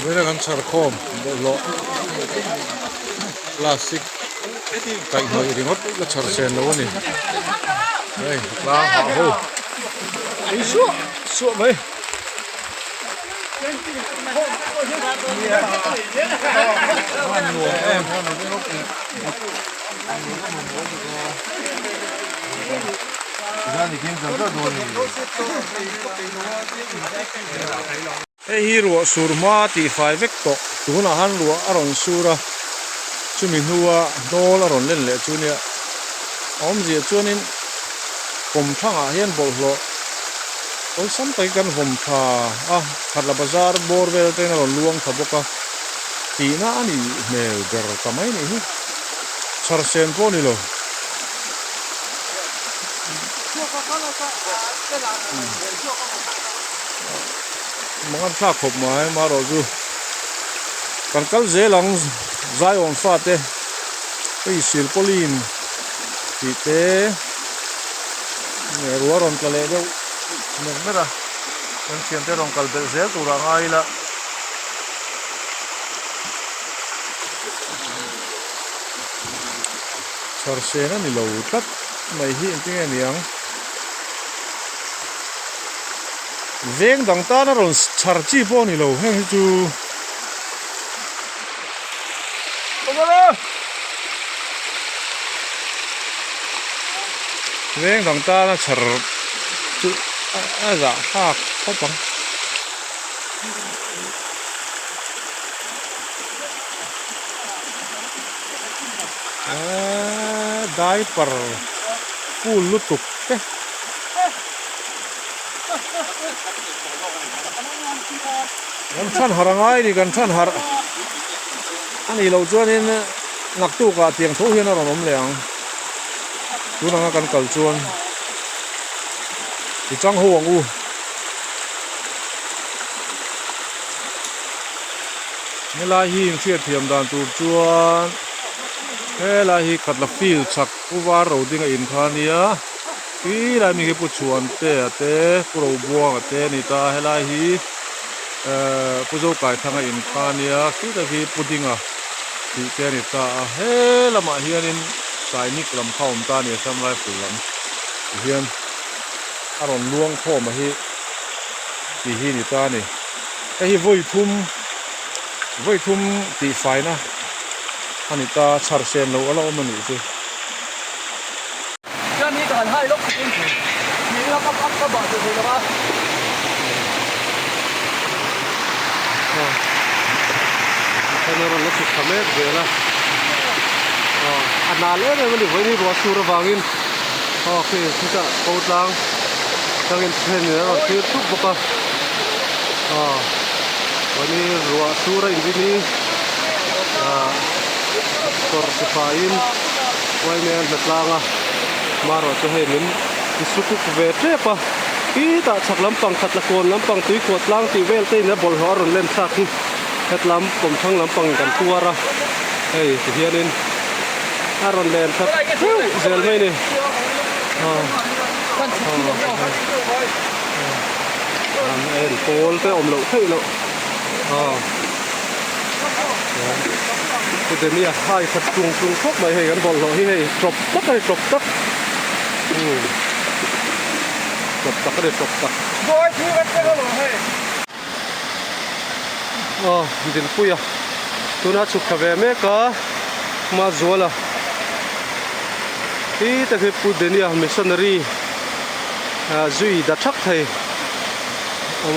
Với kan charkhom lo plastic kai noi ringot la char sen lo ni ei la ha ho ei su mai ei hi ruo surma ti fai vek to tuna han ruo aron sura chumi nuwa dol aron len le chunia om zia chuanin kom thanga hian bol hlo oi sam tai kan vom tha a khatla bazar borvel ten aron luang thaboka tina ani mel ber kamai ni hi char sen po ni lo mangan tha khop mai maro ju kan kal zelang zai on fa te ei sil polin ti te ne ruaron kale deu ne mera kan sian te rong kal bel zel tura ngai la char sen ani lo tat mai hi ting aniang veng dang ta na ron char chi po ni lo heng chu veng dang ta na char chu a za ha ko pang diaper full lutuk ke kan than harangai ni kan than har ani lo chuanin naktu ka tiang tho hian aron om leang tunanga kan kal chuan ti chang ho ang u nela hi fiat thiam dan tur chuan hela hi khatla fil chak uwa ro dinga in khania ti la mi ke pu chuan te ate pro buang ate ni ta hela hi puzo kai thanga in khania ki ta hi pudinga ti te ni ta hela ma hianin sainik lam khaum ta ni sam lai fulam hian aron luang kho ma hi ti hi ni ta ni hi voi thum ti faina anita char sen lo alo mani chu ni kan hai lok ni la ka ba de la ba kana ro lok khame de la anale ne mali voi ni ro sur wangin okay thika outlang tangin pen ne ro thir tu boka wani ro sura indini kor sipain wai men betlanga maro cho hemin isuku ve trepa ki ta chaklam pang khatla kon lampang tui khot lang ti vel te na bol horon len thak khatlam kom thang lampang kan tuara ei ti hianin aron len thak zel mai ni el pol te om lo thei lo cái này hai thật trung khóc mà hay gắn bol rồi hay chọc tắc cái này chọc tắc rồi chú bắt cái đó rồi din puya tu na chụp về mấy cả mà rồi là cái ta cái pu đến ya missionary duy đã chắc thầy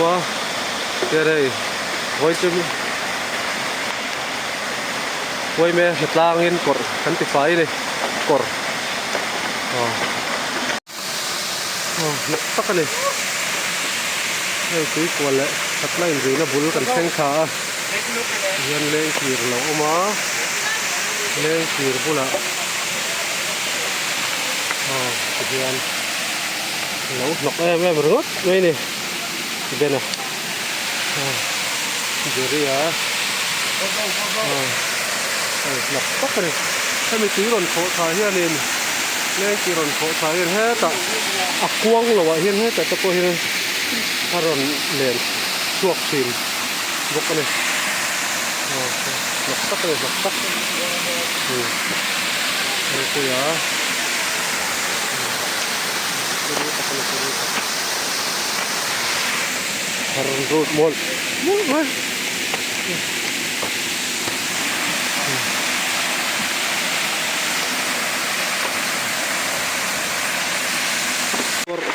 mà cái này với chúng quay mẹ hết lang in cor kan ti fai ni cor tak ni ei tui ko le hat lain ri na bul kan theng kha hian leng kir lo oma leng kir bula hian lo nok em rot nei ni bena jeria lập tắc này, cái mình chỉ còn khổ thái hiền nên chỉ còn khổ thái hiền hết ta, quăng là vậy hiền hết ta có hiền, ta còn liền chuộc xìn, bốc này, lọc sắc rồi lọc sắc đây cô ya harun road mall mall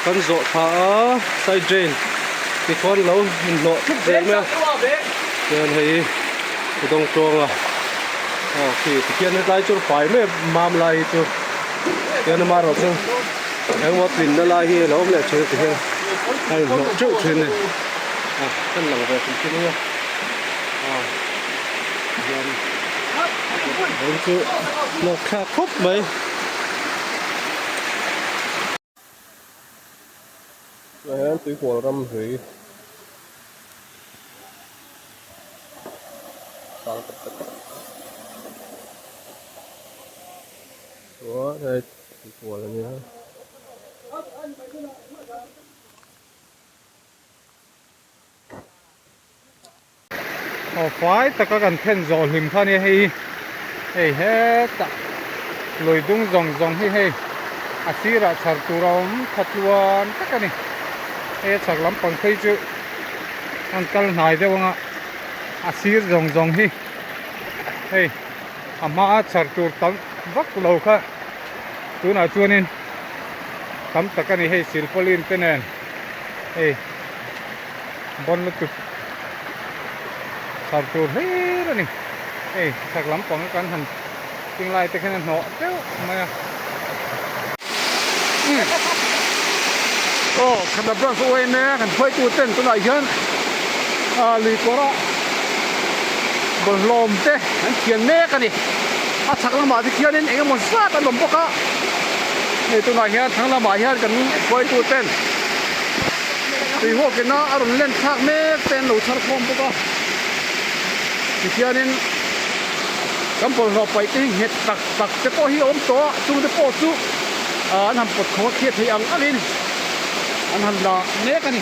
kan zo tha side drain ti khon lo lo thuk drain ma nen hei dong tong a khi kian lai chu pai me mam lai chu kian ma ro chu em wat lin na lai hi lo le chu ti hai lo chu thrin ne kan lang ve chu ni yan dong chu lo kha khop mai em túi của râm thủy đó đây túi của là như phải ta có cần thêm giò hình thôi này hay hết ta lùi đúng dòng hay asira char turam khatuan tất cả này hay char lắm bằng thấy chứ anhcal này đâu ngạ asir dòng hay ama char tur tăng vắt lâu kha tu nào chuan in tắm tất cả này hay silpolin tên hay bon lu char tur hay rồi này hay char lắm bằng cái hành tương lai tới cái này nọ chứ mà khăn đập răng xuôi nè khăn phơi tu tên tu lại hơn lì có đó bờ lom thế anh kiên nè cái này chắc là mà thì kiên nên anh muốn sát anh lom bốc á này tu lại hơn thằng là mà hơn cần phơi tu tên thì hộ cái nó ở lên thác nè tên lù thác không bốc á thì kiên nên cắm bờ lom phải tinh hết tặc cái to hi ốm to chung cái po chu anh làm bột khó thiệt thì ăn đi anh làm là nét cái này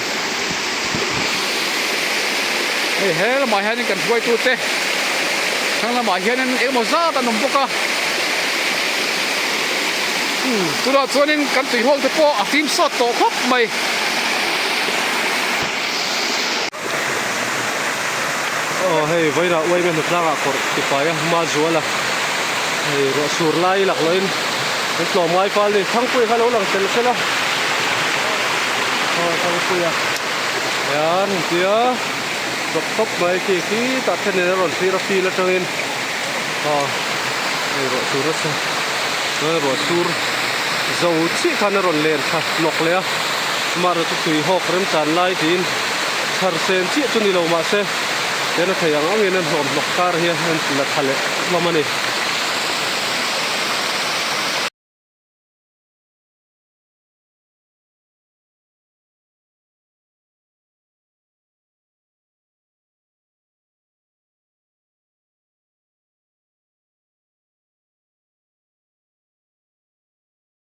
thế là mọi người cần quay tu tê thằng là mọi người nên em một giá ta nằm bốc à tôi đã cho nên cần tùy hôn thì po phim sót tổ khóc mày hey vậy là quay bên được ra à còn thì phải mà rùa là hey rồi sủi lai lạc lên cái lò mai pha lên thắng quay khá lâu lần tiền xe đó thắng quay à yan kia đập tóc mấy khi ta thấy này rồi phi là trong in rồi sủi rất rồi sủi dầu chỉ khăn rồi lên khá lọc lẹ mà rồi tùy họ kém tràn lai thì thar sen chỉ cho ni lâu mà xe thế nó thấy rằng anh nên hòm lọc car here nên là thale mà này